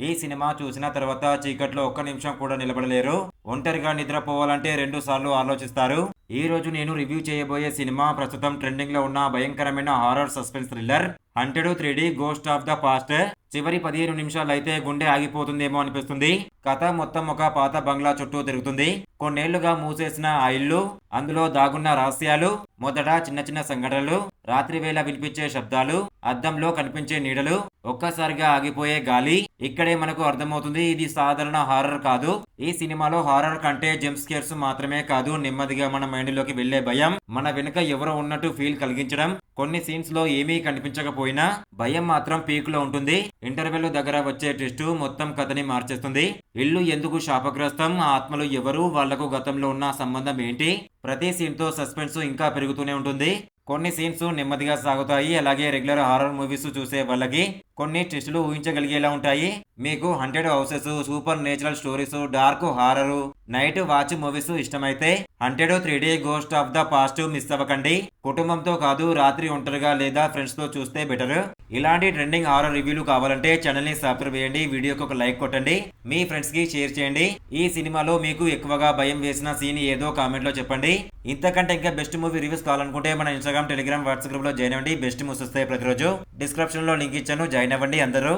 ఈ సినిమా చూసిన తర్వాత చీకట్లో ఒక్క నిమిషం కూడా నిలబడలేరు. ఒంటరిగా నిద్రపోవాలంటే 2 సార్లు ఆలోచిస్తారు. ఈ రోజు నేను రివ్యూ చేయబోయే సినిమా ప్రస్తుతం ట్రెండింగ్ లో ఉన్న భయంకరమైన horror suspense thriller haunted 3D ghost of the past. చివరి 15 నిమిషాలైతే గుండె ఆగిపోతుందేమో అనిపిస్తుంది. కథ మొత్తం ఒక పాత బంగ్లా చుట్టూ తిరుగుతుంది. కొన్నేళ్లుగా మూసేసిన ఆ ఇల్లు, అందులో దాగున్న రహస్యాలు, మొదట చిన్న చిన్న సంఘటనలు, రాత్రి వేళ వినిపించే శబ్దాలు, అద్దంలో కనిపించే నీడలు, ఒక్కసారిగా ఆగిపోయే గాలి. ఇక్కడే మనకు అర్థమవుతుంది ఇది సాధారణ హారర్ కాదు. ఈ సినిమాలో హారర్ కంటే జంప్ స్కేర్స్ మాత్రమే కాదు, నెమ్మదిగా మన మైండ్ లోకి వెళ్లే భయం, మన వెనుక ఎవరో ఉన్నట్టు ఫీల్ కలిగించడం. కొన్ని సీన్స్ లో ఏమీ కనిపించకపోయినా భయం మాత్రం పీక్ లో ఉంటుంది. ఇంటర్వెల్ దగ్గర వచ్చే ట్విస్ట్ మొత్తం కథని మార్చేస్తుంది. ఇల్లు ఎందుకు శాపగ్రస్తం, ఆ ఆత్మలు ఎవరు, వాళ్లకు గతంలో ఉన్న సంబంధం ఏంటి, ప్రతి సీన్ తో సస్పెన్స్ ఇంకా పెరుగుతూనే ఉంటుంది. కొన్ని సీన్స్ నెమ్మదిగా సాగుతాయి. అలాగే రెగ్యులర్ హారర్ మూవీస్ చూసే వాళ్ళకి కొన్ని ట్విస్టులు ఊహించగలిగేలా ఉంటాయి. మీకు haunted houses, supernatural stories, dark horror, night watch movies ఇష్టమైతే haunted 3D ghost of the past miss అవ్వకండి. కుటుంబంతో కాదు, రాత్రి ఒంటరిగా లేదా ఫ్రెండ్స్ తో చూస్తే బెటర్. ఇలాంటి ట్రెండింగ్ హారర్ రివ్యూలు కావాలంటే ఛానల్ ని సబ్స్క్రైబ్ చేయండి, వీడియోకి ఒక లైక్ కొట్టండి, మీ ఫ్రెండ్స్ కి షేర్ చేయండి. ఈ సినిమాలో మీకు ఎక్కువగా భయం వేసిన సీన్ ఏదో కామెంట్ లో చెప్పండి. ఇంతకంటే ఇంకా బెస్ట్ మూవీ రివ్యూస్ కావాలనుకుంటే మన ఇన్స్టాగ్రామ్, టెలిగ్రామ్, వాట్సాప్ గ్రూప్ లో జాయిన్ అవ్వండి. బెస్ట్ మూవీస్ వస్తాయి ప్రతిరోజు. డిస్క్రిప్షన్ లో లింక్ ఇచ్చాను, జాయిన్ అవ్వండి అందరూ.